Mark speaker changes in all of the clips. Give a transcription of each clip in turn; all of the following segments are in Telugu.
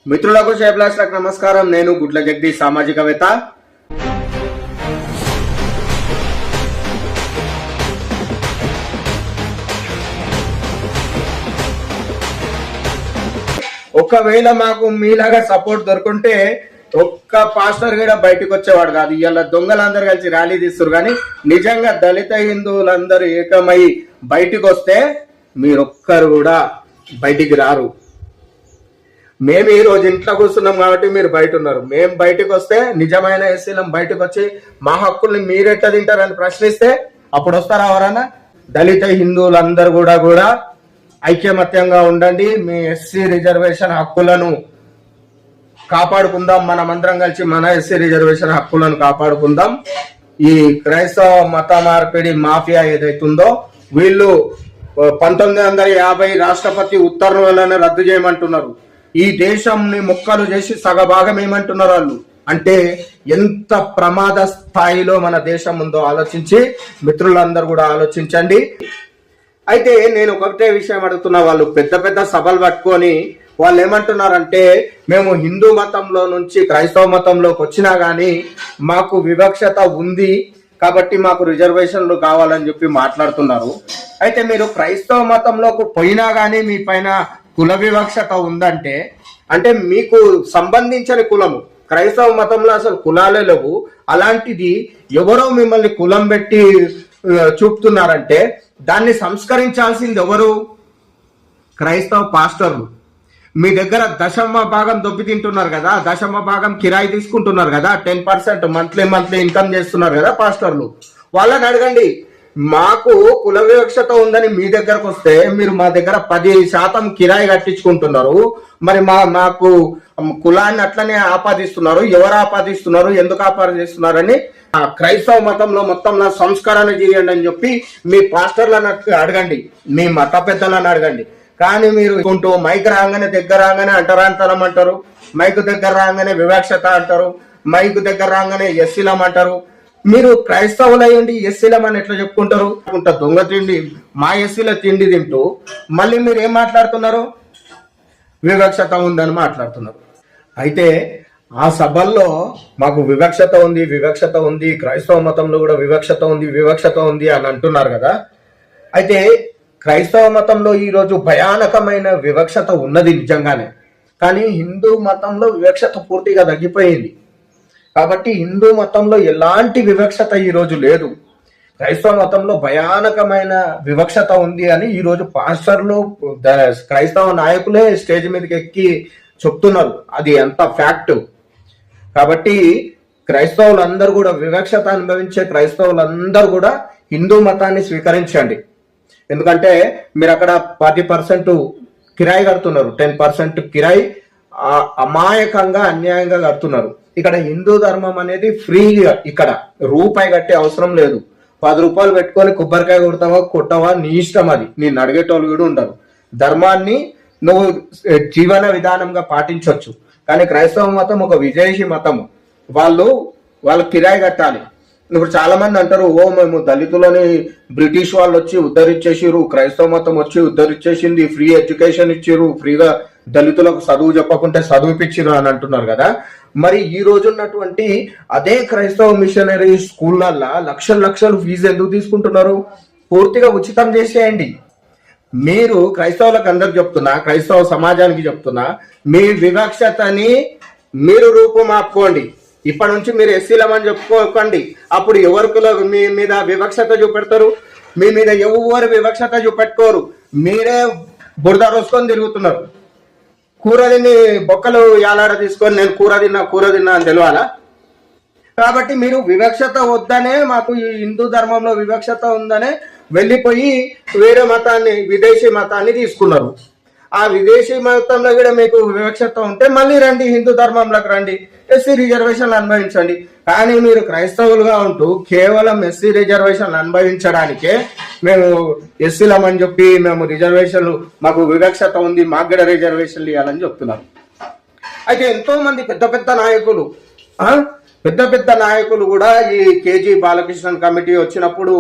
Speaker 1: మిత్రులకు శేబ్లాస్లకు నమస్కారం. నేను గుడ్ల జగదీష్, సామాజికవేత్త. ఒకవేళ మాకు మీలాగా సపోర్ట్ దొరుకుంటే ఒక్క పాస్టర్ కూడా బయటకు వచ్చేవాడు కాదు. ఇవాళ దొంగలందరూ కలిసి ర్యాలీ తీస్తారు, కానీ నిజంగా దళిత హిందువులందరూ ఏకమై బయటకు వస్తే మీరొక్కరు కూడా బయటికి రారు. మేము ఈ రోజు ఇంట్లో కూర్చున్నాం కాబట్టి మీరు బయట ఉన్నారు. మేము బయటకు వస్తే నిజమైన ఎస్సీలం బయటకు వచ్చి మా హక్కుల్ని మీరెట్లా తింటారని ప్రశ్నిస్తే అప్పుడు వస్తారా ఎవరన్నా? దళిత హిందువులందరూ కూడా ఐక్యమత్యంగా ఉండండి. మీ ఎస్సీ రిజర్వేషన్ హక్కులను కాపాడుకుందాం. మనమందరం కలిసి మన ఎస్సీ రిజర్వేషన్ హక్కులను కాపాడుకుందాం. ఈ క్రైస్తవ మత మార్పిడి మాఫియా ఏదైతుందో వీళ్ళు 1950 రాష్ట్రపతి ఉత్తర్వులను రద్దు చేయమంటున్నారు. ఈ దేశంని ముక్కలు చేసి సగభాగం ఏమంటున్నారు వాళ్ళు. అంటే ఎంత ప్రమాద స్థాయిలో మన దేశం ఉందో ఆలోచించి మిత్రులందరూ కూడా ఆలోచించండి. అయితే నేను ఒకటే విషయం అడుగుతున్నా. వాళ్ళు పెద్ద పెద్ద సభలు పట్టుకొని వాళ్ళు ఏమంటున్నారంటే, మేము హిందూ మతంలో నుంచి క్రైస్తవ మతంలోకి వచ్చినా గానీ మాకు వివక్షత ఉంది కాబట్టి మాకు రిజర్వేషన్లు కావాలని చెప్పి మాట్లాడుతున్నారు. అయితే మీరు క్రైస్తవ మతంలోకి పోయినా గానీ మీ పైన కుల వివక్షత ఉందంటే, అంటే మీకు సంబంధించిన కులము. క్రైస్తవ మతంలో అసలు కులాలే లేవు. అలాంటిది ఎవరో మిమ్మల్ని కులం పెట్టి చూపుతున్నారంటే దాన్ని సంస్కరించాల్సింది ఎవరు? క్రైస్తవ పాస్టర్లు. మీ దగ్గర దశమ భాగం దొబ్బి తింటున్నారు కదా, దశమ భాగం కిరాయి తీసుకుంటున్నారు కదా, 10% మంత్లీ ఇన్కమ్ చేస్తున్నారు కదా పాస్టర్లు. వాళ్ళని అడగండి. మాకు కుల వివక్షత ఉందని మీ దగ్గరకు వస్తే మీరు మా దగ్గర 10% కిరాయి కట్టించుకుంటున్నారు. మరి మాకు కులాన్ని అట్లనే ఆపాదిస్తున్నారు. ఎవరు ఆపాదిస్తున్నారు, ఎందుకు ఆపాదిస్తున్నారని క్రైస్తవ మతంలో మొత్తంలో సంస్కరణ చేయండి అని చెప్పి మీ పాస్టర్లను అడగండి, మీ మత పెద్దలను అడగండి. కానీ మీరు మైక్ రాగానే దగ్గర రాగానే అంటరాంతరం అంటారు, మైక్ దగ్గర రాగానే వివక్షత అంటారు, మైక్ దగ్గర రాగానే ఎస్సీలం అంటారు. మీరు క్రైస్తవులు అయ్యండి ఎస్సీలం అని ఎట్లా చెప్పుకుంటారు? దొంగ తిండి మా ఎస్సీల తిండి తింటూ మళ్ళీ మీరు ఏం మాట్లాడుతున్నారు? వివక్షత ఉందని మాట్లాడుతున్నారు. అయితే ఆ సభల్లో మాకు వివక్షత ఉంది, క్రైస్తవ మతంలో కూడా వివక్షత ఉంది అని అంటున్నారు కదా. అయితే క్రైస్తవ మతంలో ఈరోజు భయానకమైన వివక్షత ఉన్నది నిజంగానే. కానీ హిందూ మతంలో వివక్షత పూర్తిగా తగ్గిపోయింది. కాబట్టి హిందూ మతంలో ఎలాంటి వివక్షత ఈరోజు లేదు. క్రైస్తవ మతంలో భయానకమైన వివక్షత ఉంది అని ఈరోజు పాస్టర్లు, క్రైస్తవ నాయకులే స్టేజ్ మీదకి ఎక్కి చెప్తున్నారు. అది ఎంత ఫ్యాక్ట్. కాబట్టి క్రైస్తవులందరూ కూడా, వివక్షత అనుభవించే క్రైస్తవులందరూ కూడా హిందూ మతాన్ని స్వీకరించండి. ఎందుకంటే మీరు అక్కడ 10% కిరాయి కడుతున్నారు, 10% కిరాయి అమాయకంగా అన్యాయంగా కడుతున్నారు. ఇక్కడ హిందూ ధర్మం అనేది ఫ్రీగా, ఇక్కడ రూపాయి కట్టే అవసరం లేదు. 10 రూపాయలు పెట్టుకొని కొబ్బరికాయ కొట్టవా నీ ఇష్టం. అది నేను అడిగేటోళ్ళు కూడా ఉండరు. ధర్మాన్ని నువ్వు జీవన విధానంగా పాటించవచ్చు. కానీ క్రైస్తవ మతం ఒక విదేశీ మతము. వాళ్ళు కిరాయి కట్టాలి. ఇప్పుడు చాలా మంది అంటారు, మేము దళితులని బ్రిటిష్ వాళ్ళు వచ్చి ఉద్ధరించేసిరు, క్రైస్తవ మతం వచ్చి ఉద్ధరించేసింది, ఫ్రీ ఎడ్యుకేషన్ ఇచ్చిరు, ఫ్రీగా దళితులకు చదువు చెప్పకుంటే చదువుపిచ్చిరు అని అంటున్నారు కదా. మరి ఈ రోజు ఉన్నటువంటి అదే క్రైస్తవ మిషనరీ స్కూళ్ళల్లో లక్షలు ఫీజు ఎందుకు తీసుకుంటున్నారు? పూర్తిగా ఉచితం చేసేయండి. మీరు క్రైస్తవులకు అందరికి చెప్తున్నా, క్రైస్తవ సమాజానికి చెప్తున్నా, మీ వివక్షతని మీరు రూపుమాపుకోండి. ఇప్పటి నుంచి మీరు ఎస్సీలమని చెప్పుకోకండి. అప్పుడు ఎవరికి మీ మీద వివక్షత చూపెడతారు? మీ మీద ఎవరు వివక్షత చూపెట్టుకోరు. మీరే బురద రోసుకొని తిరుగుతున్నారు. కూర తిని బొక్కలు యాలాడ తీసుకొని నేను కూర తిన్నా అని తెలియాలా? కాబట్టి మీరు వివక్షత వద్దనే, మాకు ఈ హిందూ ధర్మంలో వివక్షత ఉందనే వెళ్ళిపోయి వేరే మతాన్ని, విదేశీ మతాన్ని తీసుకున్నారు. ఆ విదేశీ మతంలో కూడా మీకు వివక్షత ఉంటే మళ్ళీ రండి, హిందూ ధర్మంలోకి రండి, ఎస్సీ రిజర్వేషన్లు అనుభవించండి. కానీ మీరు క్రైస్తవులుగా ఉంటూ కేవలం ఎస్సీ రిజర్వేషన్లు అనుభవించడానికే మేము ఎస్సీలం అని చెప్పి మేము రిజర్వేషన్లు, మాకు వివక్షత ఉంది, మాకు కూడా రిజర్వేషన్లు ఇవ్వాలని చెప్తున్నారు. అయితే ఎంతో మంది పెద్ద నాయకులు కూడా ఈ కేజీ బాలకృష్ణన్ కమిటీ వచ్చినప్పుడు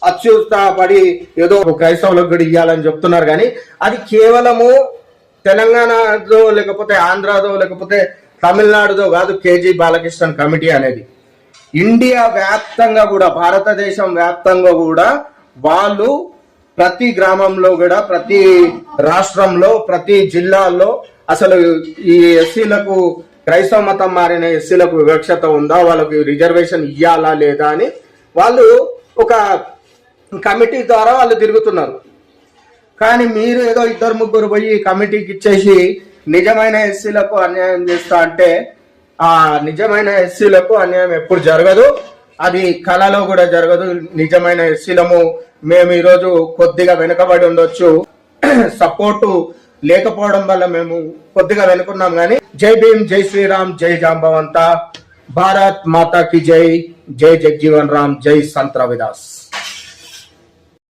Speaker 1: అత్యుత్సాహపడి ఏదో క్రైస్తవులకు కూడా ఇవ్వాలని చెప్తున్నారు. కానీ అది కేవలము తెలంగాణదో లేకపోతే ఆంధ్రాదో లేకపోతే తమిళనాడుదో కాదు కేజీ బాలకృష్ణన్ కమిటీ అనేది. ఇండియా వ్యాప్తంగా కూడా, భారతదేశం వ్యాప్తంగా కూడా వాళ్ళు ప్రతి గ్రామంలో కూడా, ప్రతి రాష్ట్రంలో, ప్రతి జిల్లాల్లో అసలు ఈ ఎస్సీలకు, క్రైస్తవ మతం మారిన ఎస్సీలకు వివక్షత ఉందా, వాళ్ళకి రిజర్వేషన్ ఇవ్వాలా లేదా అని వాళ్ళు ఒక కమిటీ ద్వారా వాళ్ళు తిరుగుతున్నారు. కానీ మీరు ఏదో 2-3 పోయి కమిటీకి ఇచ్చేసి నిజమైన ఎస్సీలకు అన్యాయం చేస్తా అంటే ఆ నిజమైన ఎస్సీలకు అన్యాయం ఎప్పుడు జరగదు, అది కళలో కూడా జరగదు. నిజమైన ఎస్సీలము మేము ఈరోజు కొద్దిగా వెనుకబడి ఉండొచ్చు, సపోర్టు లేకపోవడం వల్ల మేము కొద్దిగా వెనుకున్నాం. కానీ జై భీమ్, జై శ్రీరామ్, జై జాంబవంత, భారత్ మాతా కి జై, జై జగ్జీవన్ రామ్, జై సంత్ రవిదాస్.